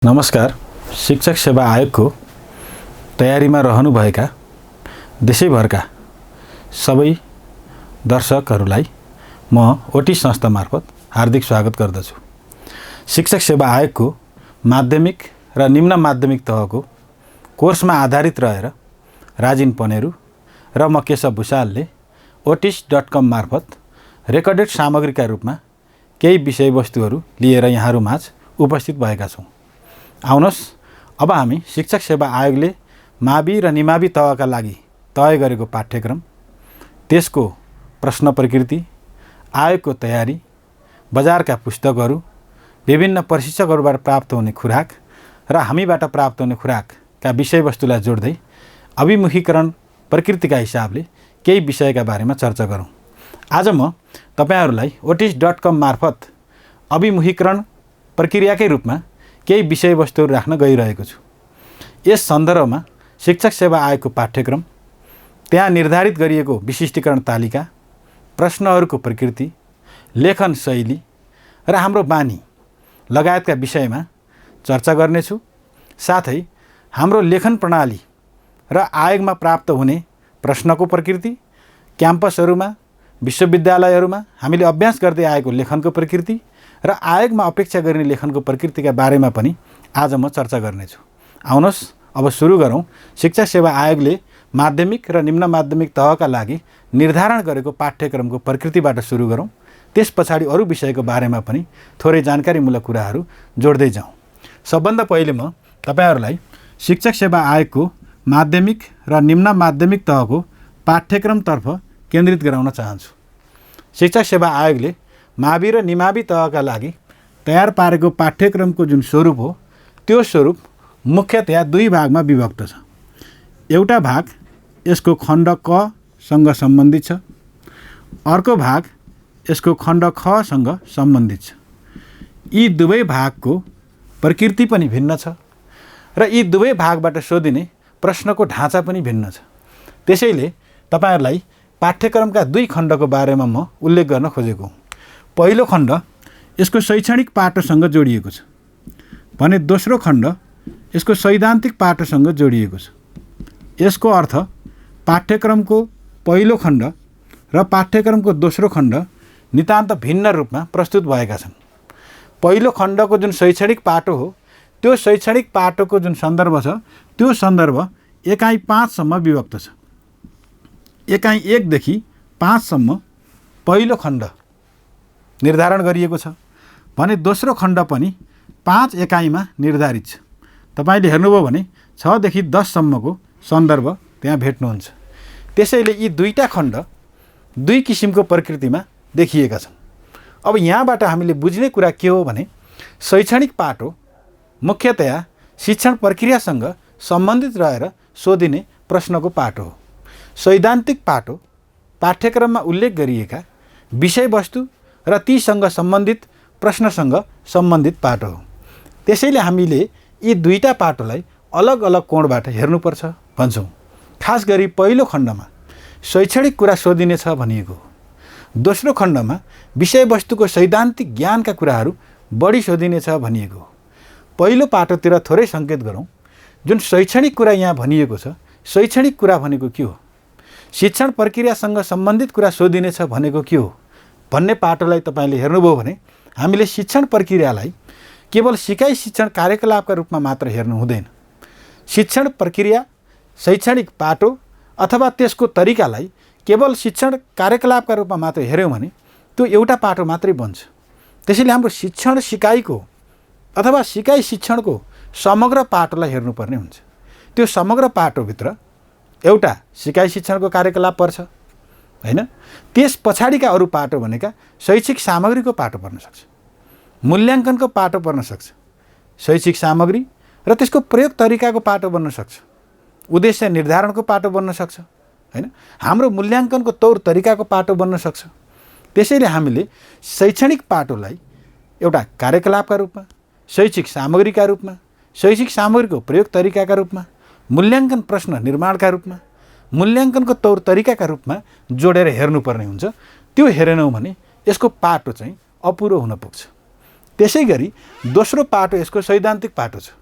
नमस्कार। शिक्षक सेवा आयोगको तयारीमा रहनुभएका देशैभरका सबै दर्शकहरूलाई म ओटी संस्था मार्फत हार्दिक स्वागत गर्दछु। शिक्षक सेवा आयोगको माध्यमिक र निम्न माध्यमिक तहको कोर्समा आधारित रहेर राजिन पनेरू र म केशव भुषालले otis.com मार्फत रेकर्डेड सामग्रीका रूपमा केही विषयवस्तुहरू लिएर यहाँहरूमाझ उपस्थित भएका छौँ। आउनुहोस्, अब हामी शिक्षक सेवा आयोगले मावि र निमावि तहका लागि तय गरेको पाठ्यक्रम, त्यसको प्रश्न प्रकृति, आयोगको तयारी, बजारका पुस्तकहरू, विभिन्न प्रशिक्षकहरूबाट प्राप्त हुने खुराक र हामीबाट प्राप्त हुने खुराकका विषयवस्तुलाई जोड्दै अभिमुखीकरण प्रकृतिका हिसाबले केही विषयका बारेमा चर्चा गरौँ। आज म तपाईहरूलाई otis.com मार्फत अभिमुखीकरण प्रक्रियाकै रूपमा केही विषयवस्तुहरू राख्न गइरहेको छु। यस सन्दर्भमा शिक्षक सेवा आयोगको पाठ्यक्रम, त्यहाँ निर्धारित गरिएको विशिष्टीकरण तालिका, प्रश्नहरूको प्रकृति, लेखन शैली र हाम्रो बानी लगायतका विषयमा चर्चा गर्नेछु। साथै हाम्रो लेखन प्रणाली र आयोगमा प्राप्त हुने प्रश्नको प्रकृति, क्याम्पसहरूमा, विश्वविद्यालयहरूमा हामीले अभ्यास गर्दै आएको लेखनको प्रकृति र आयोगमा अपेक्षा गरिने लेखनको प्रकृतिका बारेमा पनि आज म चर्चा गर्नेछु। आउनुहोस्, अब सुरु गरौँ। शिक्षा सेवा आयोगले माध्यमिक र निम्न माध्यमिक तहका लागि निर्धारण गरेको पाठ्यक्रमको प्रकृतिबाट सुरु गरौँ। त्यस पछाडि अरू विषयको बारेमा पनि थोरै जानकारीमूलक कुराहरू जोड्दै जाउँ। सबभन्दा पहिले म तपाईहरूलाई शिक्षक सेवा आयोगको माध्यमिक र निम्न माध्यमिक तहको पाठ्यक्रमतर्फ केन्द्रित गराउन चाहन्छु। शिक्षक सेवा आयोगले मावि र निमावि तहका लागि तयार पारेको पाठ्यक्रमको जुन स्वरूप हो, त्यो स्वरूप मुख्यतया दुई भागमा विभक्त छ। एउटा भाग यसको खण्ड क सँग सम्बन्धित छ, अर्को भाग यसको खण्ड ख सँग सम्बन्धित छ। यी दुवै भागको प्रकृति पनि भिन्न छ र यी दुवै भागबाट सोधिने प्रश्नको ढाँचा पनि भिन्न छ। त्यसैले तपाईहरूलाई पाठ्यक्रमका दुई खण्डको बारेमा म उल्लेख गर्न खोजेको हुँ। पहिलो खण्ड यसको शैक्षणिक पाटोसँग जोडिएको छ भने दोस्रो खण्ड यसको सैद्धान्तिक पाटोसँग जोडिएको छ। यसको अर्थ पाठ्यक्रमको पहिलो खण्ड र पाठ्यक्रमको दोस्रो खण्ड नितान्त भिन्न रूपमा प्रस्तुत भएका छन्। पहिलो खण्डको जुन शैक्षणिक पाटो हो, त्यो शैक्षणिक पाटोको जुन सन्दर्भ छ, त्यो सन्दर्भ एकाइ 5 सम्म विभक्त छ। एकाइ 1 देखि 5 सम्म पहिलो खण्ड निर्धारण गरिएको छ भने दोस्रो खण्ड पनि 5 एकाइमा निर्धारित छ। तपाईँले हेर्नुभयो भने 6 देखि 10 सम्मको सन्दर्भ त्यहाँ भेट्नुहुन्छ। त्यसैले यी दुईटा खण्ड दुई किसिमको प्रकृतिमा देखिएका छन्। अब यहाँबाट हामीले बुझ्ने कुरा के हो भने शैक्षणिक पाटो मुख्यतया शिक्षण प्रक्रियासँग सम्बन्धित रहेर सोधिने प्रश्नको पाटो हो। सैद्धान्तिक पाटो पाठ्यक्रममा उल्लेख गरिएका विषयवस्तु र तीसँग सम्बन्धित प्रश्नसँग सम्बन्धित पाटो हो। त्यसैले हामीले यी दुईटा पाटोलाई अलग अलग कोणबाट हेर्नुपर्छ भन्छौँ। खास गरी पहिलो खण्डमा शैक्षणिक कुरा सोधिनेछ भनिएको हो, दोस्रो खण्डमा विषयवस्तुको सैद्धान्तिक ज्ञानका कुराहरू बढी सोधिनेछ भनिएको हो। पहिलो पाटोतिर थोरै सङ्केत गरौँ। जुन शैक्षणिक कुरा यहाँ भनिएको छ, शैक्षणिक कुरा भनेको के हो, शिक्षण प्रक्रियासँग सम्बन्धित कुरा सोधिनेछ भनेको के हो भन्ने पाटोलाई तपाईँले हेर्नुभयो भने हामीले शिक्षण प्रक्रियालाई केवल सिकाइ शिक्षण कार्यकलापका रूपमा मात्र हेर्नु हुँदैन। शिक्षण प्रक्रिया, शैक्षणिक पाटो अथवा त्यसको तरिकालाई केवल शिक्षण कार्यकलापका रूपमा मात्र हेऱ्यौँ भने त्यो एउटा पाटो मात्रै बन्छ। त्यसैले हाम्रो शिक्षण सिकाइको अथवा सिकाइ शिक्षणको समग्र पाटोलाई हेर्नुपर्ने हुन्छ। त्यो समग्र पाटोभित्र एउटा सिकाइ शिक्षणको कार्यकलाप पर्छ, हैन? त्यस पछाडिका अरू पाटो भनेका शैक्षिक सामग्रीको पाटो पर्न सक्छ, मूल्याङ्कनको पाटो पर्न सक्छ, शैक्षिक सामग्री र त्यसको प्रयोग तरिकाको पाटो बन्न सक्छ, उद्देश्य निर्धारणको पाटो बन्न सक्छ, हैन? हाम्रो मूल्याङ्कनको तौर तरिकाको पाटो बन्न सक्छ। त्यसैले हामीले शैक्षणिक पाटोलाई एउटा कार्यकलापका रूपमा, शैक्षिक सामग्रीका रूपमा, शैक्षिक सामग्रीको प्रयोग तरिकाका रूपमा, मूल्याङ्कन प्रश्न निर्माणका रूपमा, मूल्याङ्कनको तौर तरिकाका रूपमा जोडेर हेर्नुपर्ने हुन्छ। त्यो हेरेनौँ भने यसको पाटो चाहिँ अपुरो हुन पुग्छ। त्यसै गरी दोस्रो पाटो यसको सैद्धान्तिक पाटो छ।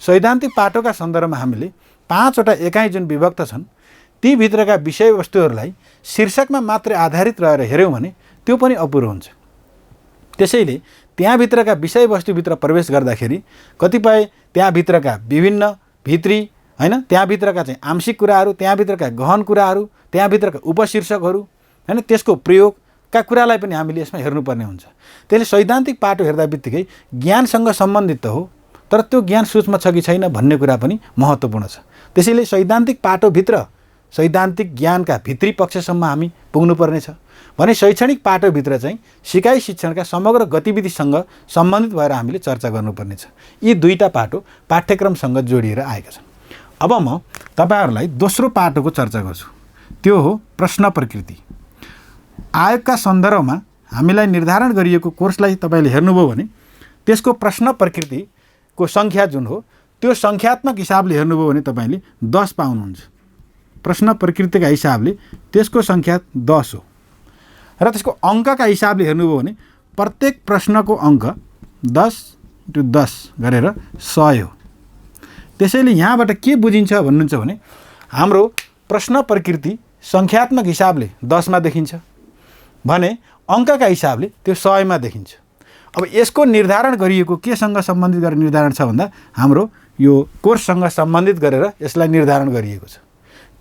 सैद्धान्तिक पाटोका सन्दर्भमा हामीले 5वटा एकाइ जुन विभक्त छन् ती भित्रका विषयवस्तुहरूलाई शीर्षकमा मात्रै आधारित रहेर हेऱ्यौँ भने त्यो पनि अपुरो हुन्छ। त्यसैले त्यहाँभित्रका विषयवस्तुभित्र प्रवेश गर्दाखेरि कतिपय त्यहाँभित्रका विभिन्न भित्री हैन त्यहाँभित्रका चाहिँ आंशिक कुराहरू, त्यहाँभित्रका गहन कुराहरू, त्यहाँभित्रका उपशीर्षकहरू हैन त्यसको प्रयोगका कुरालाई पनि हामीले यसमा हेर्नुपर्ने हुन्छ। त्यसले सैद्धान्तिक पाटो हेर्दा बित्तिकै ज्ञानसँग सम्बन्धित त हो, तर त्यो ज्ञान सूक्ष्म छ कि छैन भन्ने कुरा पनि महत्त्वपूर्ण छ। त्यसैले सैद्धान्तिक पाटोभित्र सैद्धान्तिक ज्ञानका भित्री पक्षसम्म हामी पुग्नुपर्ने छ भने शैक्षणिक पाटोभित्र चाहिँ सिकाइ शिक्षणका समग्र गतिविधिसँग सम्बन्धित भएर हामीले चर्चा गर्नुपर्ने छ। यी दुईटा पाटो पाठ्यक्रमसँग जोडिएर आएका छन्। अब म तपाईहरुलाई दोस्रो पाटोको चर्चा गर्छु। त्यो हो प्रश्न प्रकृति। आयोगका सन्दर्भमा हामीलाई निर्धारण गरिएको कोर्सलाई तपाईले हेर्नुभयो भने त्यसको प्रश्न प्रकृतिको संख्या जुन हो त्यो संख्यात्मक हिसाबले हेर्नुभयो भने तपाईले 10 पाउनुहुन्छ। प्रश्न प्रकृतिका हिसाबले त्यसको संख्या 10 हो र त्यसको अङ्कका हिसाबले हेर्नुभयो भने प्रत्येक प्रश्नको अङ्क 10×10 गरेर 100 हो। त्यसैले यहाँबाट के बुझिन्छ भन्नुहुन्छ भने हाम्रो प्रश्न प्रकृति संख्यात्मक हिसाबले 10 मा देखिन्छ भने अङ्कका हिसाबले त्यो 100 मा देखिन्छ। अब यसको निर्धारण गरिएको केसँग सम्बन्धित गरेर निर्धारण छ भन्दा हाम्रो यो कोर्ससँग सम्बन्धित गरेर यसलाई निर्धारण गरिएको छ।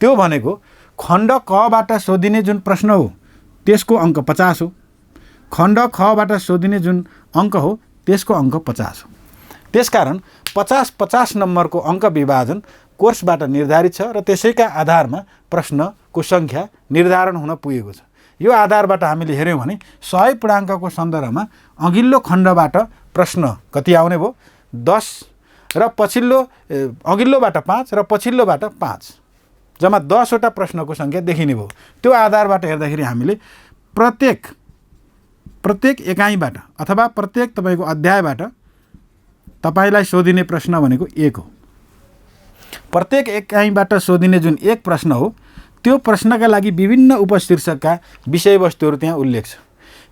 त्यो भनेको खण्ड कबाट सोधिने जुन प्रश्न हो त्यसको अङ्क 50 हो। खण्ड खबाट सोधिने जुन अङ्क हो त्यसको अङ्क 50 हो। त्यसकारण 50-50 नम्बरको अङ्क विभाजन कोर्सबाट निर्धारित छ र त्यसैका आधारमा प्रश्नको संख्या निर्धारण हुन पुगेको छ। यो आधारबाट हामीले हेर्यौँ भने 100 पूर्णाङ्कको सन्दर्भमा अघिल्लो खण्डबाट प्रश्न कति आउने भयो 10 र पछिल्लो अघिल्लोबाट 5 र पछिल्लोबाट 5 जम्मा 10 वटा प्रश्नको संख्या देखिने भयो। त्यो आधारबाट हेर्दाखेरि हामीले प्रत्येक एकाइबाट अथवा प्रत्येक तपाईको अध्यायबाट तपाईलाई सोधिने प्रश्न भनेको 1 हो। प्रत्येक एकाइबाट सोधिने जुन 1 प्रश्न हो त्यो प्रश्नका लागि विभिन्न उपशीर्षकका विषयवस्तुहरू त्यहाँ उल्लेख छ।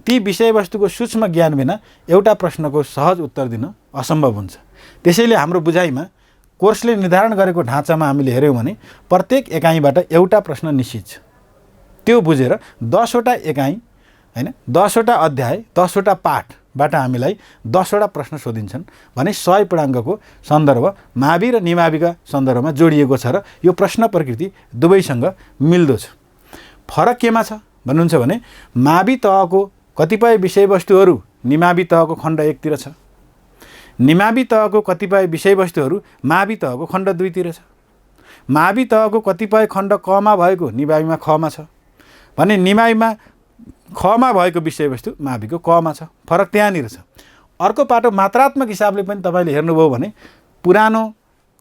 ती विषयवस्तुको सूक्ष्म ज्ञान बिना एउटा प्रश्नको सहज उत्तर दिन असम्भव हुन्छ। त्यसैले हाम्रो बुझाइमा कोर्सले निर्धारण गरेको ढाँचामा हामीले हेर्यौँ भने प्रत्येक एकाइबाट एउटा प्रश्न निश्चित छ। त्यो बुझेर 10 वटा एकाइ हैन 10 वटा अध्याय 10 वटा पाठबाट हामीलाई 10 वटा प्रश्न सोधिन्छन् भने 100 पूर्णाङ्कको सन्दर्भ मावि र निमाविका सन्दर्भमा जोडिएको छ र यो प्रश्न प्रकृति दुवैसँग मिल्दो छ। फरक केमा छ भन्नुहुन्छ भने मावि तहको कतिपय विषयवस्तुहरू निमावि तहको खण्ड 1 तिर छ। निमावि तहको कतिपय विषयवस्तुहरू मावि तहको खण्ड 2 तिर छ। मावि तहको कतिपय खण्ड कमा भएको निमाविमा खमा छ भने निमाविमा खमा भएको विषयवस्तु माविको कमा छ। फरक त्यहाँनिर छ। अर्को पाटो मात्रात्मक हिसाबले पनि तपाईले हेर्नुभयो भने पुरानो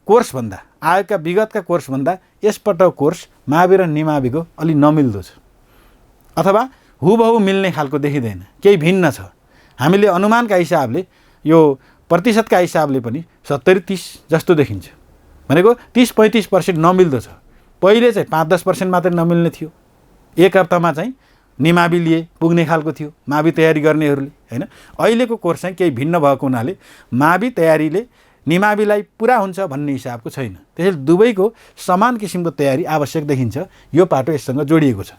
कोर्सभन्दा आयोगका विगतका कोर्सभन्दा यसपटक कोर्स मावि र निमाविको अलि नमिल्दो छ अथवा हुबहु मिल्ने खालको देखिँदैन, केही भिन्न छ। हामीले अनुमानका हिसाबले यो प्रतिशतका हिसाबले पनि 70-30 जस्तो देखिन्छ भनेको 30-35% नमिल्दो छ। पहिले चाहिँ 5-10% मात्रै नमिल्ने थियो। एक हप्तामा चाहिँ निमावि लिए पुग्ने खालको थियो मावि तयारी गर्नेहरूले हैन। अहिलेको कोर्स चाहिँ केही भिन्न भएको हुनाले मावि तयारीले निमाविलाई पुरा हुन्छ भन्ने हिसाबको छैन। त्यसैले दुवैको समान किसिमको तयारी आवश्यक देखिन्छ। यो पाटो यससँग जोडिएको छ।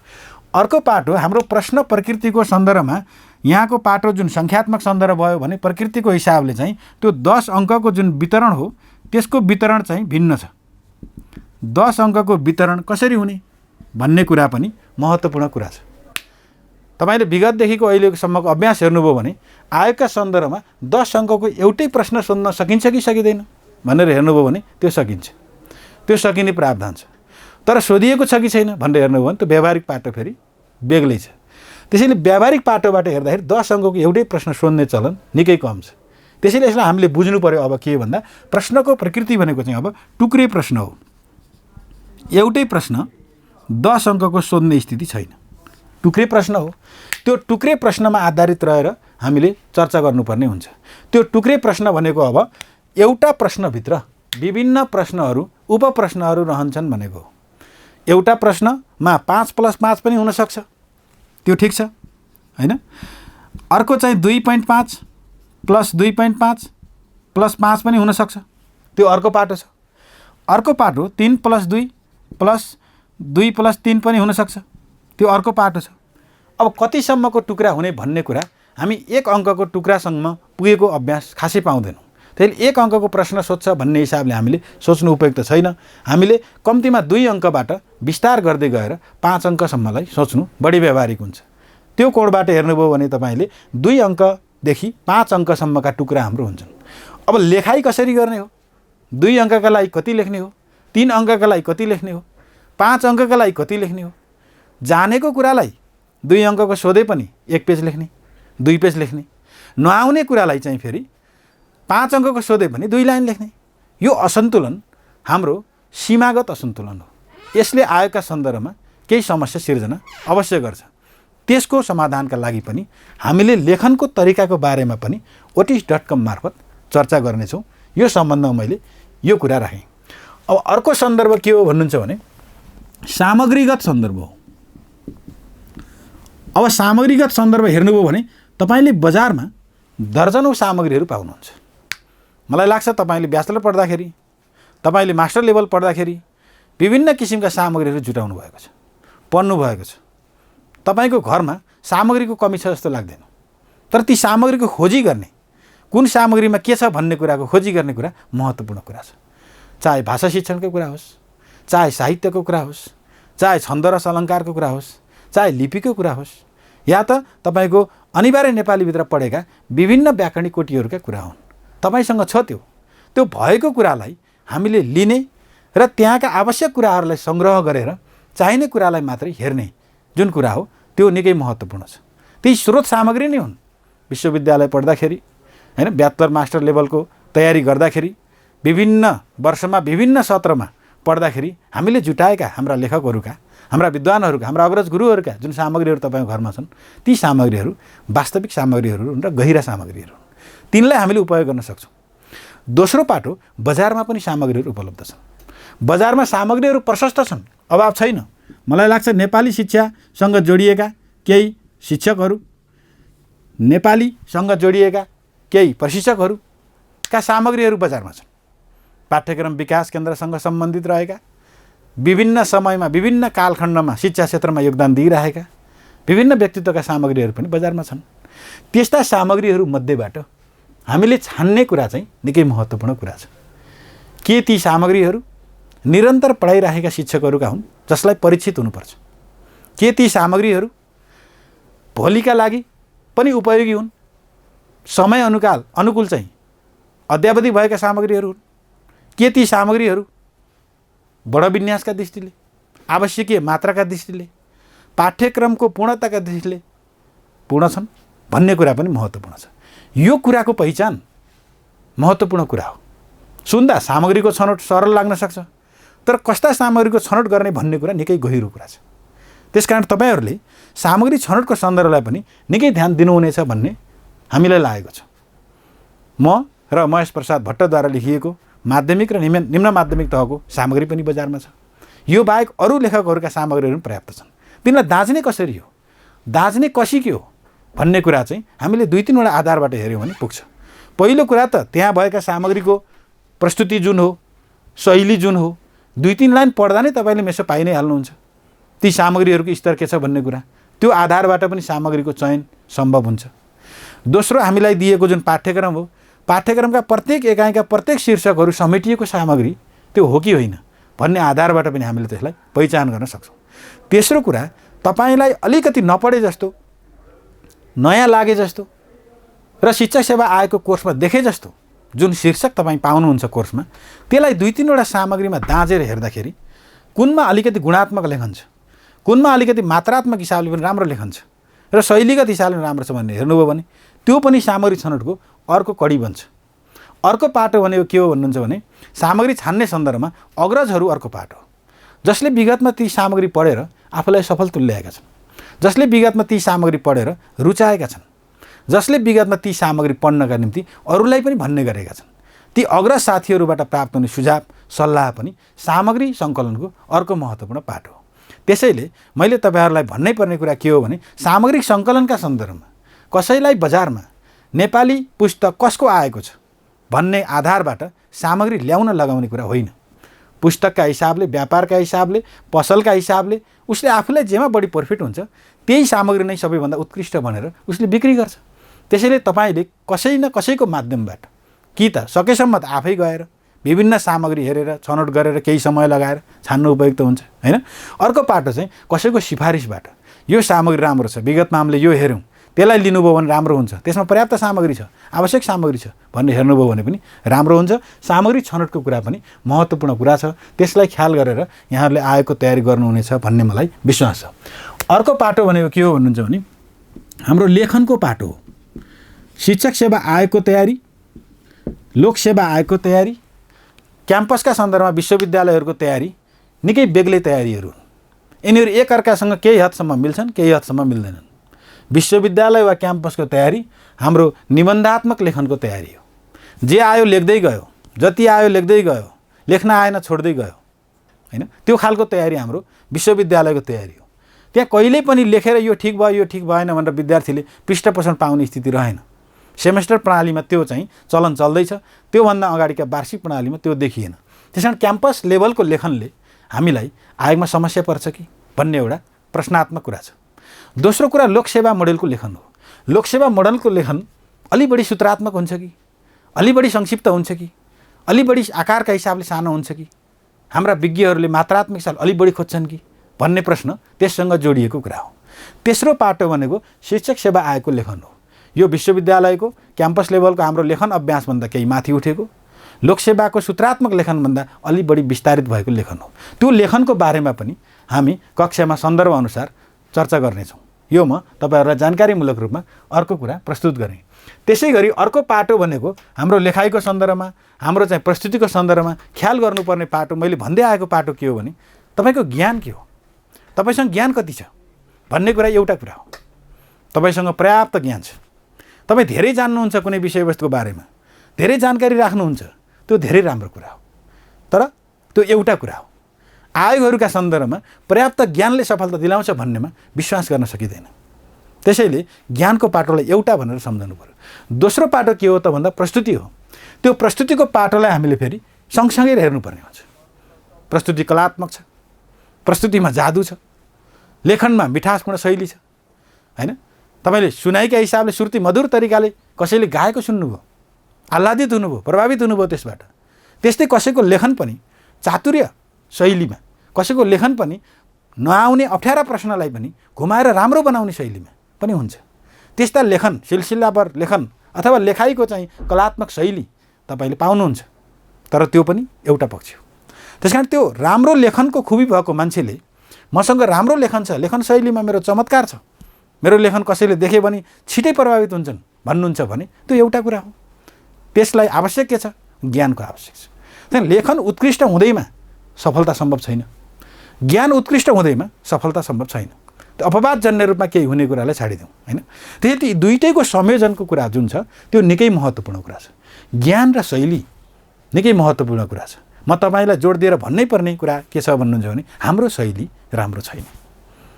अर्को पाटो हाम्रो प्रश्न प्रकृतिको सन्दर्भमा यहाँको पाटो जुन संख्यात्मक सन्दर्भ भयो भने प्रकृतिको हिसाबले चाहिँ त्यो 10 अङ्कको जुन वितरण हो त्यसको वितरण चाहिँ भिन्न छ। 10 अङ्कको वितरण कसरी हुने भन्ने कुरा पनि महत्त्वपूर्ण कुरा छ। तपाईले विगतदेखिको अहिलेसम्मको अभ्यास हेर्नुभयो भने आयोगका सन्दर्भमा 10 अङ्कको एउटै प्रश्न सोध्न सकिन्छ कि सकिँदैन भनेर हेर्नुभयो भने त्यो सकिन्छ। त्यो सकिने प्रावधान छ। तर सोधिएको छ कि छैन भनेर हेर्नुभयो भने त्यो व्यावहारिक पाटो फेरि बेग्लै छ। त्यसैले व्यावहारिक पाटोबाट हेर्दाखेरि 10 अङ्कको एउटै प्रश्न सोध्ने चलन निकै कम छ। त्यसैले यसलाई हामीले बुझ्नु पर्यो अब के भन्दा प्रश्नको प्रकृति भनेको चाहिँ अब टुक्रे प्रश्न हो। एउटै प्रश्न 10 अङ्कको सोध्ने स्थिति छैन। टुक्रे प्रश्न हो। त्यो टुक्रे प्रश्नमा आधारित रहेर हामीले चर्चा गर्नुपर्ने हुन्छ। त्यो टुक्रे प्रश्न भनेको अब एउटा प्रश्नभित्र विभिन्न प्रश्नहरू उपप्रश्नहरू रहन्छन् भनेको हो। एउटा प्रश्नमा 5+5 पनि हुन सक्छ। त्यो ठिक छ हैन। अर्को चाहिँ 2.5 प्लस 2.5 प्लस 5 पनि हुनसक्छ, त्यो अर्को पाटो छ। अर्को पाटो 3 + 2 प्लस 2 + 3 पनि हुनसक्छ, त्यो अर्को पाटो छ। अब कतिसम्मको टुक्रा हुने भन्ने कुरा हामी एक अङ्कको टुक्रासम्म पुगेको अभ्यास खासै पाउँदैनौँ। त्यसले एक अङ्कको प्रश्न सोध्छ भन्ने हिसाबले हामीले सोच्नु उपयुक्त छैन। हामीले कम्तीमा 2 अङ्कबाट विस्तार गर्दै गएर 5 अङ्कसम्मलाई सोच्नु बढी व्यावहारिक हुन्छ। त्यो कोणबाट हेर्नुभयो भने तपाईँले 2 अङ्कदेखि 5 अङ्कसम्मका टुक्रा हाम्रो हुन्छन्। अब लेखाइ कसरी गर्ने हो? 2 अङ्कका लागि कति लेख्ने हो? 3 अङ्कका लागि कति लेख्ने हो? 5 अङ्कका लागि कति लेख्ने हो? जानेको कुरालाई 2 अङ्कको सोधे पनि 1 पेज लेख्ने, 2 पेज लेख्ने। नआउने कुरालाई चाहिँ फेरि 5 अङ्कको सोधे पनि 2 लाइन लेख्ने। यो असन्तुलन हाम्रो सीमागत असन्तुलन हो। यसले आयोगका सन्दर्भमा केही समस्या सिर्जना अवश्य गर्छ। त्यसको समाधानका लागि पनि हामीले लेखनको तरिकाको बारेमा पनि otis.com मार्फत चर्चा गर्नेछौँ। यो सम्बन्धमा मैले यो कुरा राखेँ। अब अर्को सन्दर्भ के हो भन्नुहुन्छ भने सामग्रीगत सन्दर्भ हो। अब सामग्रीगत सन्दर्भ हेर्नुभयो भने तपाईँले बजारमा दर्जनौँ सामग्रीहरू पाउनुहुन्छ। मलाई लाग्छ तपाईँले ब्याचलर पढ्दाखेरि, तपाईँले मास्टर लेभल पढ्दाखेरि विभिन्न किसिमका सामग्रीहरू जुटाउनु भएको छ, पढ्नु भएको छ। तपाईँको घरमा सामग्रीको कमी छ जस्तो लाग्दैन। तर ती सामग्रीको खोजी गर्ने, कुन सामग्रीमा के छ भन्ने कुराको खोजी गर्ने कुरा महत्त्वपूर्ण कुरा छ। चाहे भाषा शिक्षणको कुरा होस्, चाहे साहित्यको कुरा होस्, चाहे छन्द रस अलङ्कारको कुरा होस्, चाहे लिपिको कुरा होस्, या त तपाईँको अनिवार्य नेपालीभित्र पढेका विभिन्न व्याकरणिक कोटिहरूका कुरा हुन्। तपाईँसँग छ त्यो भएको कुरालाई हामीले लिने र त्यहाँका आवश्यक कुराहरूलाई सङ्ग्रह गरेर चाहिने कुरालाई मात्रै हेर्ने जुन कुरा हो त्यो निकै महत्त्वपूर्ण छ। ती स्रोत सामग्री नै हुन्। विश्वविद्यालय पढ्दाखेरि हैन, ब्याचलर मास्टर लेभलको तयारी गर्दाखेरि, विभिन्न वर्षमा विभिन्न सत्रमा पढ्दाखेरि हामीले जुटाएका हाम्रा लेखकहरूका, हाम्रा विद्वानहरूका, हाम्रा अग्रज गुरुहरूका जुन सामग्रीहरू तपाईँको घरमा छन्, ती सामग्रीहरू वास्तविक सामग्रीहरू हुन् र गहिरा सामग्रीहरू हुन्। तिनलाई हामीले उपयोग गर्न सक्छौँ। दोस्रो पाटो, बजारमा पनि सामग्रीहरू उपलब्ध छन्। बजारमा सामग्रीहरू प्रशस्त छन्, अभाव छैन। मलाई लाग्छ नेपाली शिक्षासँग जोडिएका केही शिक्षकहरू, नेपालीसँग जोडिएका केही प्रशिक्षकहरूका सामग्रीहरू बजारमा छन्। पाठ्यक्रम विकास केन्द्रसँग सम्बन्धित रहेका, विभिन्न समयमा विभिन्न कालखण्डमा शिक्षा क्षेत्रमा योगदान दिइरहेका विभिन्न व्यक्तित्वका सामग्रीहरू पनि बजारमा छन्। त्यस्ता सामग्रीहरू मध्येबाट हामीले छान्ने कुरा चाहिँ निकै महत्त्वपूर्ण कुरा छ। के ती सामग्रीहरू निरन्तर पढाइरहेका शिक्षकहरूका हुन् जसलाई परीक्षित हुनुपर्छ? के ती सामग्रीहरू भोलिका लागि पनि उपयोगी हुन्, समय अनुकूल चाहिँ अद्यावधि भएका सामग्रीहरू हुन्? के ती सामग्रीहरू बडो विन्यासका दृष्टिले, आवश्यकीय मात्राका दृष्टिले, पाठ्यक्रमको पूर्णताका दृष्टिले पूर्ण छन् भन्ने कुरा पनि महत्त्वपूर्ण छ। यो कुराको पहिचान महत्त्वपूर्ण कुरा हो। सुन्दा सामग्रीको छनौट सरल लाग्न सक्छ, तर कस्ता सामग्रीको छनौट गर्ने भन्ने कुरा निकै गहिरो कुरा छ। त्यसकारण तपाईँहरूले सामग्री छनौटको सन्दर्भलाई पनि निकै ध्यान दिनुहुनेछ भन्ने हामीलाई लागेको छ। म र महेश प्रसाद भट्टद्वारा लेखिएको माध्यमिक र निम्न माध्यमिक तहको सामग्री पनि बजारमा छ। यो बाहेक अरू लेखकहरूका सामग्रीहरू पनि पर्याप्त छन्। तिनलाई दाँच्ने कसरी हो, दाँच्ने कसी के हो भन्ने कुरा चाहिँ हामीले 2-3 वटा आधारबाट हेऱ्यौँ भने पुग्छ। पहिलो कुरा त त्यहाँ भएका सामग्रीको प्रस्तुति जुन हो, शैली जुन हो, 2-3 लाइन पढ्दा नै तपाईँले मेसो पाइ नै हाल्नुहुन्छ ती सामग्रीहरूको स्तर के छ भन्ने कुरा। त्यो आधारबाट पनि सामग्रीको चयन सम्भव हुन्छ। दोस्रो, हामीलाई दिएको जुन पाठ्यक्रम हो, पाठ्यक्रमका प्रत्येक एकाइका प्रत्येक शीर्षकहरू समेटिएको सामग्री त्यो हो कि होइन भन्ने आधारबाट पनि हामीले त्यसलाई पहिचान गर्न सक्छौँ। तेस्रो कुरा, तपाईँलाई अलिकति नपढे जस्तो, नयाँ लागे जस्तो र शिक्षा सेवा आयोगको कोर्समा देखे जस्तो जुन शीर्षक तपाईँ पाउनुहुन्छ कोर्समा, त्यसलाई 2-3 वटा सामग्रीमा दाँजेर हेर्दाखेरि कुनमा अलिकति गुणात्मक लेखन छ, कुनमा अलिकति मात्रात्मक हिसाबले पनि राम्रो लेखन छ र शैलीगत हिसाबले पनि राम्रो छ भन्ने हेर्नुभयो भने त्यो पनि सामग्री छनौटको अर्को कडी बन्छ। अर्को पाटो भनेको के हो भन्नुहुन्छ भने सामग्री छान्ने सन्दर्भमा अग्रजहरू अर्को पाटो, जसले विगतमा ती सामग्री पढेर आफूलाई सफल तुल्याएका छन्, जसले विगतमा ती सामग्री पढेर रुचाएका छन्, जसले विगतमा ती सामग्री पढ्नका निम्ति अरूलाई पनि भन्ने गरेका छन्। ती अग्रज साथीहरूबाट प्राप्त हुने सुझाव सल्लाह पनि सामग्री सङ्कलनको अर्को महत्त्वपूर्ण पाटो हो। त्यसैले मैले तपाईँहरूलाई भन्नै पर्ने कुरा के हो भने सामग्रिक सङ्कलनका सन्दर्भमा कसैलाई बजारमा नेपाली पुस्तक कसको आएको छ भन्ने आधारबाट सामग्री ल्याउन लगाउने कुरा होइन। पुस्तकका हिसाबले, व्यापारका हिसाबले, पसलका हिसाबले उसले आफूलाई जेमा बढी प्रफिट हुन्छ त्यही सामग्री नै सबैभन्दा उत्कृष्ट भनेर उसले बिक्री गर्छ। त्यसैले तपाईँले कसै न कसैको माध्यमबाट कि त सकेसम्म त आफै गएर विभिन्न सामग्री हेरेर छनौट गरेर केही समय लगाएर छान्नु उपयुक्त हुन्छ हैन। अर्को पाटो चाहिँ कसैको सिफारिसबाट यो सामग्री राम्रो छ, विगतमा हामीले यो हेऱ्यौँ, त्यसलाई लिनुभयो भने राम्रो हुन्छ, त्यसमा पर्याप्त सामग्री छ, आवश्यक सामग्री छ भन्ने हेर्नुभयो भने पनि राम्रो हुन्छ। सामग्री छनौटको कुरा पनि महत्त्वपूर्ण कुरा छ, त्यसलाई ख्याल गरेर यहाँहरूले आएको तयारी गर्नुहुनेछ भन्ने मलाई विश्वास छ। अर्को पाटो भनेको के हो भन्नुहुन्छ भने हाम्रो लेखनको पाटो हो। शिक्षक सेवा आयोगको तयारी, लोकसेवा आयोगको तयारी, क्याम्पसका सन्दर्भमा विश्वविद्यालयहरूको तयारी निकै बेग्लै तयारीहरू हुन्। यिनीहरू एकअर्कासँग केही हदसम्म मिल्छन्, केही हदसम्म मिल्दैनन्। विश्वविद्यालय वा क्याम्पसको तयारी हाम्रो निबन्धात्मक लेखनको तयारी हो। जे आयो लेख्दै गयो, जति आयो लेख्दै गयो, लेख्न आएन छोड्दै गयो हैन, त्यो खालको तयारी हाम्रो विश्वविद्यालयको तयारी हो। त्यहाँ कहिल्यै पनि लेखेर यो ठिक भयो यो ठिक भएन भनेर विद्यार्थीले पृष्ठपोषण पाउने स्थिति रहेन। सेमेस्टर प्रणालीमा त्यो चाहिँ चलन चल्दैछ, त्योभन्दा अगाडिका वार्षिक प्रणालीमा त्यो देखिएन। त्यसकारण क्याम्पस लेभलको लेखनले हामीलाई आयोगमा समस्या पर्छ कि भन्ने एउटा प्रश्नात्मक कुरा छ। दोस्रो कुरा लोकसेवा मोडेलको लेखन हो। लोकसेवा मोडेलको लेखन अलि बढी सूत्रात्मक हुन्छ कि, अलि बढी संक्षिप्त हुन्छ कि, अलि बढी आकारका हिसाबले सानो हुन्छ कि, हाम्रा विज्ञहरूले मात्रात्मक हिसाबले अलि बढी खोज्छन् कि भन्ने प्रश्न त्यससँग जोडिएको कुरा हो। तेस्रो पाटो भनेको शिक्षक सेवा आयोगको लेखन हो। यो विश्वविद्यालयको क्याम्पस लेभलको हाम्रो लेखन अभ्यासभन्दा केही माथि उठेको, लोकसेवाको सूत्रात्मक लेखनभन्दा अलि बढी विस्तारित भएको लेखन हो। त्यो लेखनको बारेमा पनि हामी कक्षामा सन्दर्भ अनुसार चर्चा गर्नेछौँ। यो म तपाईँहरूलाई जानकारीमूलक रूपमा अर्को कुरा प्रस्तुत गरेँ। त्यसै गरी अर्को पाटो भनेको हाम्रो लेखाइको सन्दर्भमा, हाम्रो चाहिँ प्रस्तुतिको सन्दर्भमा ख्याल गर्नुपर्ने पाटो, मैले भन्दै आएको पाटो के हो भने तपाईँको ज्ञान के हो, तपाईँसँग ज्ञान कति छ भन्ने कुरा एउटा कुरा हो। तपाईँसँग पर्याप्त ज्ञान छ, तपाईँ धेरै जान्नुहुन्छ कुनै विषयवस्तुको बारेमा, धेरै जानकारी राख्नुहुन्छ, त्यो धेरै राम्रो कुरा हो। तर त्यो एउटा कुरा हो। आयोगहरूका सन्दर्भमा पर्याप्त ज्ञानले सफलता दिलाउँछ भन्नेमा विश्वास गर्न सकिँदैन। त्यसैले ज्ञानको पाटोलाई एउटा भनेर सम्झनु पर्यो। दोस्रो पाटो के हो त भन्दा प्रस्तुति हो। त्यो प्रस्तुतिको पाटोलाई हामीले फेरि सँगसँगै हेर्नुपर्ने हुन्छ। प्रस्तुति कलात्मक छ, प्रस्तुतिमा जादु छ, लेखनमा मिठासपूर्ण शैली छ हैन। तपाईँले सुनाइका हिसाबले श्रुति मधुर तरिकाले कसैले गाएको सुन्नुभयो, आह्लादित हुनुभयो, प्रभावित हुनुभयो त्यसबाट। त्यस्तै कसैको लेखन पनि चातुर्य शैलीमा, कसैको लेखन पनि नआउने अप्ठ्यारा प्रश्नलाई पनि घुमाएर राम्रो बनाउने शैलीमा पनि हुन्छ। त्यस्ता लेखन, सिलसिलावार लेखन अथवा लेखाइको चाहिँ कलात्मक शैली तपाईँले पाउनुहुन्छ। तर त्यो पनि एउटा पक्ष हो। त्यसकारण त्यो राम्रो लेखनको खुबी भएको मान्छेले मसँग राम्रो लेखन छ, लेखन शैलीमा मेरो चमत्कार छ, मेरो लेखन कसैले देखे भने छिटै प्रभावित हुन्छन् भन्नुहुन्छ भने त्यो एउटा कुरा हो। त्यसलाई आवश्यक के छ? ज्ञानको आवश्यक छ। त्यहाँ लेखन उत्कृष्ट हुँदैमा सफलता सम्भव छैन, ज्ञान उत्कृष्ट हुँदैमा सफलता सम्भव छैन। त्यो अपवादजन्य रूपमा केही हुने कुरालाई छाडिदिउँ हैन। त्यसैले दुईटैको संयोजनको कुरा जुन छ त्यो निकै महत्त्वपूर्ण कुरा छ। ज्ञान र शैली निकै महत्त्वपूर्ण कुरा छ। म तपाईँलाई जोड दिएर भन्नै पर्ने कुरा के छ भन्नुहुन्छ भने हाम्रो शैली राम्रो छैन।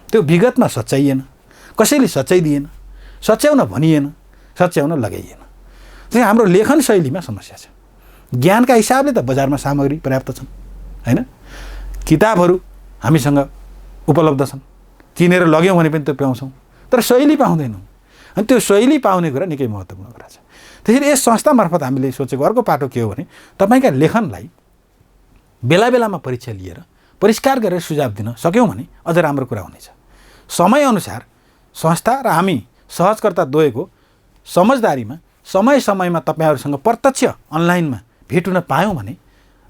त्यो विगतमा सच्याइएन, कसैले सच्याइदिएन, सच्याउन भनिएन, सच्याउन लगाइएन। चाहिँ हाम्रो लेखन शैलीमा समस्या छ। ज्ञानका हिसाबले त बजारमा सामग्री पर्याप्त छन् हैन, किताबहरू हामीसँग उपलब्ध छन्, किनेर लग्यौँ भने पनि त्यो पाउँछौँ, तर शैली पाउँदैनौँ। अनि त्यो शैली पाउने कुरा निकै महत्त्वपूर्ण कुरा छ। त्यसैले यस संस्था मार्फत हामीले सोचेको अर्को पाटो के हो भने तपाईँका लेखनलाई बेला बेलामा परीक्षा लिएर परिष्कार गरेर सुझाव दिन सक्यौँ भने अझ राम्रो कुरा हुनेछ। समयअनुसार संस्था र हामी सहजकर्ता द्वयको समझदारीमा समय समयमा तपाईँहरूसँग प्रत्यक्ष अनलाइनमा भेट हुन पायौँ भने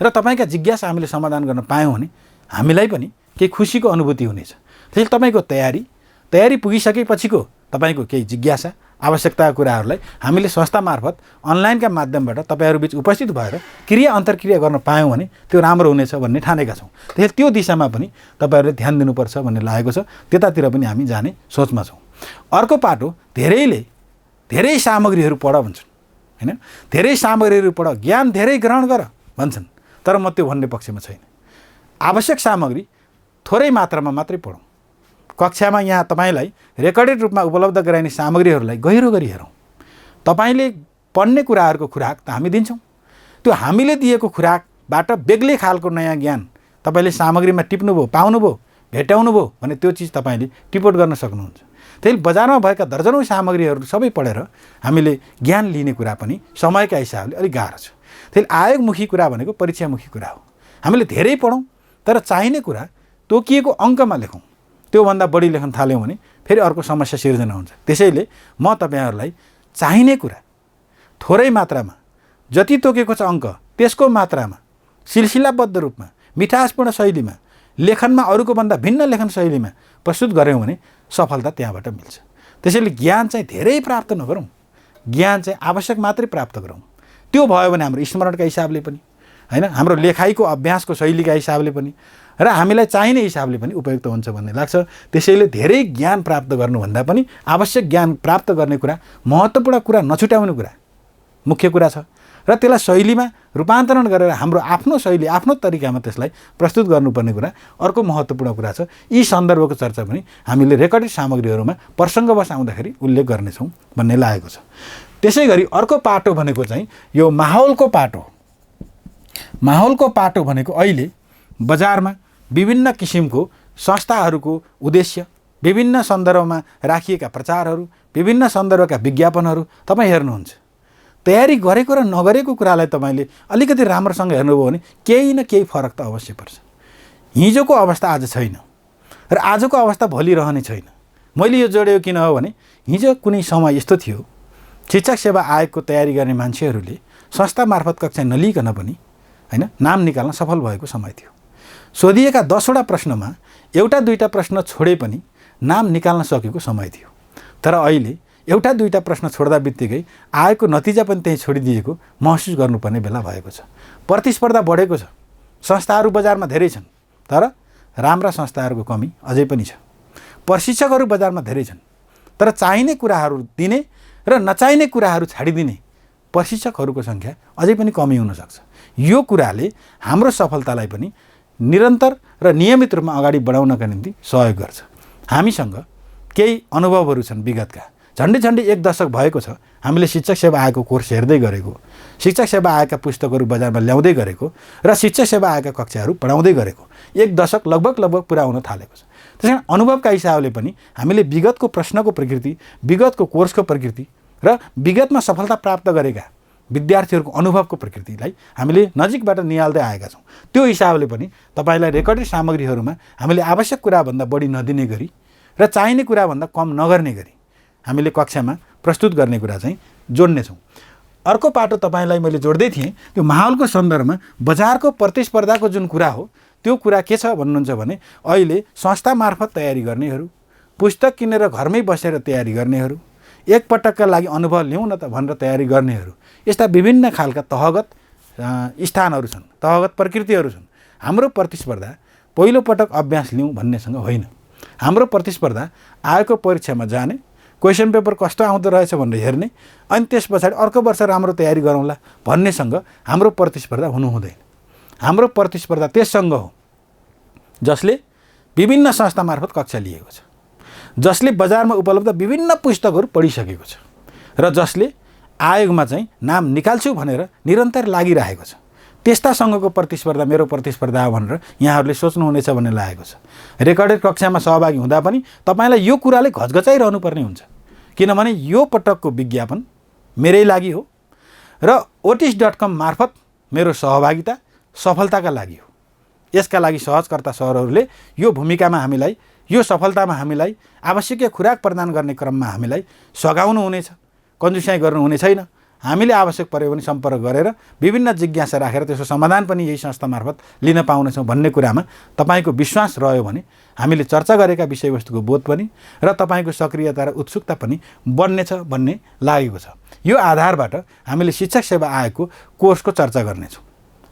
र तपाईँका जिज्ञासा हामीले समाधान गर्न पायौँ भने हामीलाई पनि केही खुसीको अनुभूति हुनेछ। त्यसैले तपाईँको तयारी पुगिसकेपछिको तपाईँको केही जिज्ञासा, आवश्यकताका कुराहरूलाई हामीले संस्था मार्फत अनलाइनका माध्यमबाट तपाईँहरूबिच उपस्थित भएर क्रिया अन्तर्क्रिया गर्न पायौँ भने त्यो राम्रो हुनेछ भन्ने ठानेका छौँ। त्यसैले त्यो दिशामा पनि तपाईँहरूले ध्यान दिनुपर्छ भन्ने लागेको छ। त्यतातिर पनि हामी जाने सोचमा छौँ। अर्को पाटो धेरैले धेरै सामग्रीहरू पढ भन्छन् हैन, धेरै सामग्रीहरू पढ, ज्ञान धेरै ग्रहण गर भन्छन्। तर म त्यो भन्ने पक्षमा छैन। आवश्यक सामग्री थोरै मात्रामा मात्रै पढौँ। कक्षामा यहाँ तपाईँलाई रेकर्डेड रूपमा उपलब्ध गराइने सामग्रीहरूलाई गहिरो गरी हेरौँ। तपाईले पढ्ने कुराहरूको खुराक त हामी दिन्छौँ। त्यो हामीले दिएको खुराकबाट बेग्लै खालको नयाँ ज्ञान तपाईले सामग्रीमा टिप्नुभयो, पाउनुभयो, भेट्टाउनुभयो भने त्यो चिज तपाईले टिपोट गर्न सक्नुहुन्छ। त्यसैले बजारमा भएका दर्जनौँ सामग्रीहरू सबै पढेर हामीले ज्ञान लिने कुरा पनि समयका हिसाबले अलिक गाह्रो छ। त्यसैले आयोगमुखी कुरा भनेको परीक्षामुखी कुरा हो। हामीले धेरै पढौँ तर चाहिने कुरा तोकिएको अङ्कमा लेखौँ, त्योभन्दा बढी लेख्न थाल्यौँ भने फेरि अर्को समस्या सिर्जना हुन्छ। त्यसैले म तपाईँहरूलाई चाहिने कुरा थोरै मात्रामा, जति तोकेको छ अङ्क त्यसको मात्रामा, सिलसिलाबद्ध रूपमा, मिठासपूर्ण शैलीमा, लेखनमा अरूको भन्दा भिन्न लेखन शैलीमा प्रस्तुत गऱ्यौँ भने सफलता त्यहाँबाट मिल्छ। त्यसैले ज्ञान चाहिँ धेरै प्राप्त नगरौँ, ज्ञान चाहिँ आवश्यक मात्रै प्राप्त गरौँ। त्यो भयो भने हाम्रो स्मरणका हिसाबले पनि हैन, हाम्रो लेखाइको अभ्यासको शैलीका हिसाबले पनि र हामीलाई चाहिने हिसाबले पनि उपयुक्त हुन्छ भन्ने लाग्छ। त्यसैले धेरै ज्ञान प्राप्त गर्नुभन्दा पनि आवश्यक ज्ञान प्राप्त गर्ने कुरा, महत्त्वपूर्ण कुरा नछुट्याउने कुरा मुख्य कुरा छ र त्यसलाई शैलीमा रूपान्तरण गरेर हाम्रो आफ्नो शैली, आफ्नो तरिकामा त्यसलाई प्रस्तुत गर्नुपर्ने कुरा अर्को महत्त्वपूर्ण कुरा छ। यी सन्दर्भको चर्चा पनि हामीले रेकर्डेड सामग्रीहरूमा प्रसङ्गवश आउँदाखेरि उल्लेख गर्नेछौँ भन्ने लागेको छ। त्यसै गरी अर्को पाटो भनेको चाहिँ यो माहौलको पाटो। माहौलको पाटो भनेको अहिले बजारमा विभिन्न किसिमको संस्थाहरूको उद्देश्य, विभिन्न सन्दर्भमा राखिएका प्रचारहरू, विभिन्न सन्दर्भका विज्ञापनहरू तपाईँ हेर्नुहुन्छ। तयारी गरेको र नगरेको कुरालाई तपाईँले अलिकति राम्रोसँग हेर्नुभयो भने केही न केही फरक त अवश्य पर्छ। हिजोको अवस्था आज छैन र आजको अवस्था भोलि रहने छैन। मैले यो जोडेको किन हो भने हिजो कुनै समय यस्तो थियो, शिक्षक सेवा आयोगको तयारी गर्ने मान्छेहरूले संस्था मार्फत कक्षा नलिकन पनि हैन नाम निकाल्न सफल भएको समय थियो। सोधिएका 10वटा प्रश्नमा एउटा दुईटा प्रश्न छोडे पनि नाम निकाल्न सकेको समय थियो। तर अहिले एउटा दुईटा प्रश्न छोड्दा बित्तिकै आएको नतिजा पनि त्यही छोडिदिएको महसुस गर्नुपर्ने बेला भएको छ। प्रतिस्पर्धा बढेको छ, संस्थाहरू बजारमा धेरै छन् तर राम्रा संस्थाहरूको कमी अझै पनि छ। प्रशिक्षकहरू बजारमा धेरै छन् तर चाहिने कुराहरू दिने र नचाहिने कुराहरू छाडिदिने प्रशिक्षकहरूको सङ्ख्या अझै पनि कमी हुनसक्छ। यो कुराले हाम्रो सफलतालाई पनि निरन्तर र नियमित रूपमा अगाडि बढाउनका निम्ति सहयोग गर्छ। हामीसँग केही अनुभवहरू छन् विगतका, झन्डै 1 दशक भएको छ हामीले शिक्षक सेवा आयोगको कोर्स हेर्दै गरेको, शिक्षक सेवा आयोगका पुस्तकहरू बजारमा ल्याउँदै गरेको र शिक्षक सेवा आयोगका कक्षाहरू पढाउँदै गरेको 1 दशक लगभग पुरा हुन थालेको छ। त्यसैले अनुभवका हिसाबले पनि हामीले विगतको प्रश्नको प्रकृति, विगतको कोर्सको प्रकृति र विगतमा सफलता प्राप्त गरेका विद्यार्थीहरूको अनुभवको प्रकृतिलाई हामीले नजिकबाट निहाल्दै आएका छौँ। त्यो हिसाबले पनि तपाईँलाई रेकर्डेड सामग्रीहरूमा हामीले आवश्यक कुराभन्दा बढी नदिने गरी र चाहिने कुराभन्दा कम नगर्ने गरी हामीले कक्षामा प्रस्तुत गर्ने कुरा चाहिँ जोड्नेछौँ। अर्को पाटो तपाईँलाई मैले जोड्दै थिएँ, त्यो माहौलको सन्दर्भमा बजारको प्रतिस्पर्धाको जुन कुरा हो त्यो कुरा के छ भन्नुहुन्छ भने अहिले संस्था मार्फत तयारी गर्नेहरू, पुस्तक किनेर घरमै बसेर तयारी गर्नेहरू, एकपटकका लागि अनुभव लिउँ न त भनेर तयारी गर्नेहरू, यस्ता विभिन्न खालका तहगत स्थानहरू छन्, तहगत प्रकृतिहरू छन्। हाम्रो प्रतिस्पर्धा पहिलोपटक अभ्यास लिउँ भन्नेसँग होइन। हाम्रो प्रतिस्पर्धा आएको परीक्षामा जाने, क्वेसन पेपर कस्तो आउँदो रहेछ भनेर हेर्ने, अनि त्यस पछाडि अर्को वर्ष राम्रो तयारी गरौँला भन्नेसँग हाम्रो प्रतिस्पर्धा हुनु हुँदैन। हाम्रो प्रतिस्पर्धा त्यससँग हो जसले विभिन्न संस्था मार्फत कक्षा लिएको छ, जसले बजारमा उपलब्ध विभिन्न पुस्तकहरू पढिसकेको छ र जसले आयोगमा चाहिँ नाम निकाल्छु भनेर निरन्तर लागिरहेको छ। त्यस्तासँगको प्रतिस्पर्धा मेरो प्रतिस्पर्धा हो भनेर यहाँहरूले सोच्नुहुनेछ भन्ने लागेको छ। रेकर्डेड कक्षामा सहभागी हुँदा पनि तपाईँलाई यो कुराले घचघचाइरहनु पर्ने हुन्छ, किनभने यो पटकको विज्ञापन मेरै लागि हो र otis.com मार्फत मेरो सहभागिता सफलताका लागि हो। यसका लागि सहजकर्ता सरहरूले यो भूमिकामा हामीलाई, यो सफलतामा हामीलाई आवश्यक खुराक प्रदान गर्ने क्रममा हामीलाई सघाउनु हुनेछ, कन्जुसाइ गर्नुहुने छैन। हामीले आवश्यक पऱ्यो भने सम्पर्क गरेर विभिन्न जिज्ञासा राखेर त्यसको समाधान पनि यही संस्था मार्फत लिन पाउनेछौँ भन्ने कुरामा तपाईँको विश्वास रह्यो भने हामीले चर्चा गरेका विषयवस्तुको बोध पनि र तपाईँको सक्रियता र उत्सुकता पनि बढ्नेछ भन्ने लागेको छ। यो आधारबाट हामीले शिक्षक सेवा आयोगको कोर्सको चर्चा गर्नेछौँ।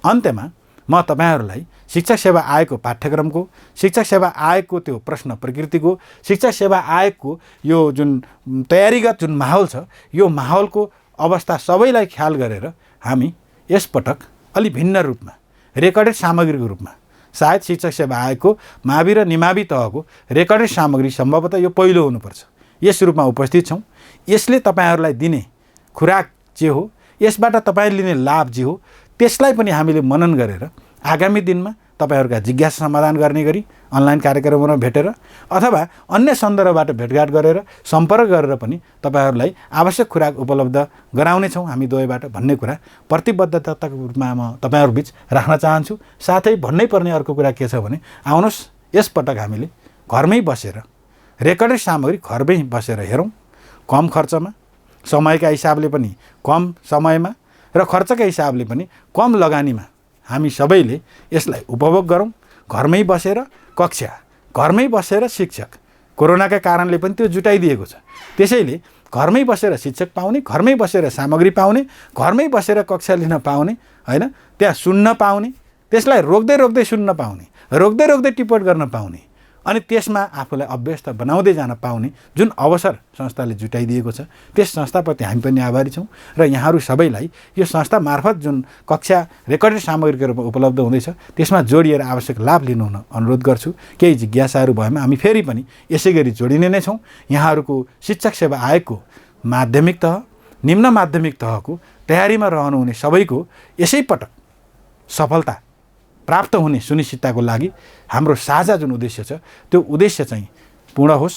अन्त्यमा म तपाईँहरूलाई शिक्षक सेवा आयोगको पाठ्यक्रमको, शिक्षक सेवा आयोगको त्यो प्रश्न प्रकृतिको, शिक्षक सेवा आयोगको यो जुन तयारीगत जुन माहौल छ, यो माहौलको अवस्था सबैलाई ख्याल गरेर हामी यसपटक अलि भिन्न रूपमा रेकर्डेड सामग्रीको रूपमा सायद शिक्षक सेवा आयोगको मावि र निमावि तहको रेकर्डेड सामग्री सम्भवतः यो पहिलो हुनुपर्छ, यस रूपमा उपस्थित छौँ। यसले तपाईँहरूलाई दिने खुराक जे हो, यसबाट तपाईले लिने लाभ जे हो, त्यसलाई पनि हामीले मनन गरेर आगामी दिनमा तपाईहरुका जिज्ञासा समाधान गर्ने गरी अनलाइन कार्यक्रममा भेटेर अथवा अन्य सन्दर्भबाट भेटघाट गरेर सम्पर्क गरेर पनि तपाईहरुलाई आवश्यक खुराक उपलब्ध गराउने छौं हामी दुवैबाट भन्ने कुरा प्रतिबद्धताको रूपमा म तपाईहरु बीच राख्न चाहन्छु। साथै भन्नै पर्ने अर्को कुरा के छ भने आउनुस् यस पटक हामीले घरमै बसेर रेकर्डेड सामग्री घरमै बसेर हेरौं, कम खर्चमा, समयका हिसाबले पनि कम समयमा र खर्चका हिसाबले पनि कम लगानीमा हामी सबैले यसलाई उपभोग गरौं। घरमै बसेर कक्षा, घरमै बसेर शिक्षक, कोरोनाका कारणले पनि त्यो जुटाइदिएको छ। त्यसैले घरमै बसेर शिक्षक पाउने, घरमै बसेर सामग्री पाउने, घरमै बसेर कक्षा लिन पाउने, हैन, त्यहाँ सुन्न पाउने, त्यसलाई रोक्दै रोक्दै सुन्न पाउने, रोक्दै रोक्दै टिप्पणी गर्न पाउने, अनि त्यसमा आफूलाई अभ्यस्त बनाउँदै जान पाउने जुन अवसर संस्थाले जुटाइदिएको छ, त्यस संस्थाप्रति हामी पनि आभारी छौं। र यहाँहरू सबैलाई यो संस्था मार्फत जुन कक्षा रेकर्डेड सामग्रीको रूपमा उपलब्ध हुँदैछ त्यसमा जोडिएर आवश्यक लाभ लिनु हुन अनुरोध गर्छु। केही जिज्ञासाहरू भएमा हामी फेरि पनि यसैगरी जोडिने नै छौं। यहाँहरूको शिक्षक सेवा आयोगको माध्यमिक तह, निम्न माध्यमिक तहको तयारीमा रहनुहुने सबैको यसै पटक सफलता प्राप्त हुने सुनिश्चितताको लागि हाम्रो साझा जुन उद्देश्य छ त्यो उद्देश्य चाहिँ पूर्ण होस्।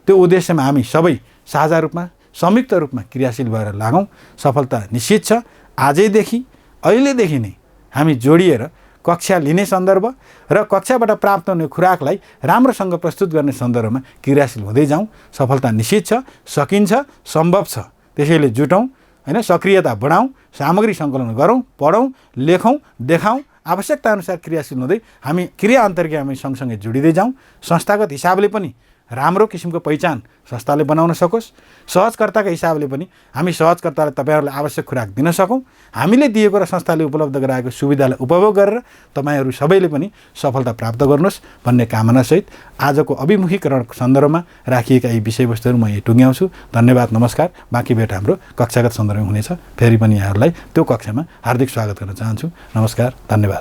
त्यो उद्देश्यमा हामी सबै साझा रूपमा संयुक्त रूपमा क्रियाशील भएर लागौं। सफलता निश्चित छ। आजैदेखि अहिलेदेखि नै हामी जोडिएर कक्षा लिने सन्दर्भ र कक्षाबाट प्राप्त हुने खुराकलाई राम्रोसँग प्रस्तुत गर्ने सन्दर्भमा क्रियाशील हुँदै जाउँ। सफलता निश्चित छ, सकिन्छ, सम्भव छ। त्यसैले जुटौं, हैन, सक्रियता बढाउँ, सामग्री सङ्कलन गरौँ, पढौँ, लेखौँ, देखाउँ, आवश्यकता अनुसार क्रियाशील हुँदै हामी क्रिया अन्तर्क्रिया हामी सँगसँगै जोडिँदै जाउँ। संस्थागत हिसाबले पनि राम्रो किसिमको पहिचान संस्थाले बनाउन सकोस्। सहजकर्ताका हिसाबले पनि हामी सहजकर्तालाई तपाईहरुलाई आवश्यक खुराक दिन सकौं। हामीले दिएको र संस्थाले उपलब्ध गराएको सुविधालाई उपभोग गरेर तपाईहरु सबैले पनि सफलता प्राप्त गर्नुस् भन्ने कामनासहित आजको अभिमुखीकरण सन्दर्भमा राखिएका यी विषयवस्तुहरू म यही टुङ्ग्याउँछु। धन्यवाद, नमस्कार। बाँकी भेट हाम्रो कक्षागत सन्दर्भमा हुनेछ। फेरि पनि यहाँहरूलाई त्यो कक्षामा हार्दिक स्वागत गर्न चाहन्छु। नमस्कार, धन्यवाद।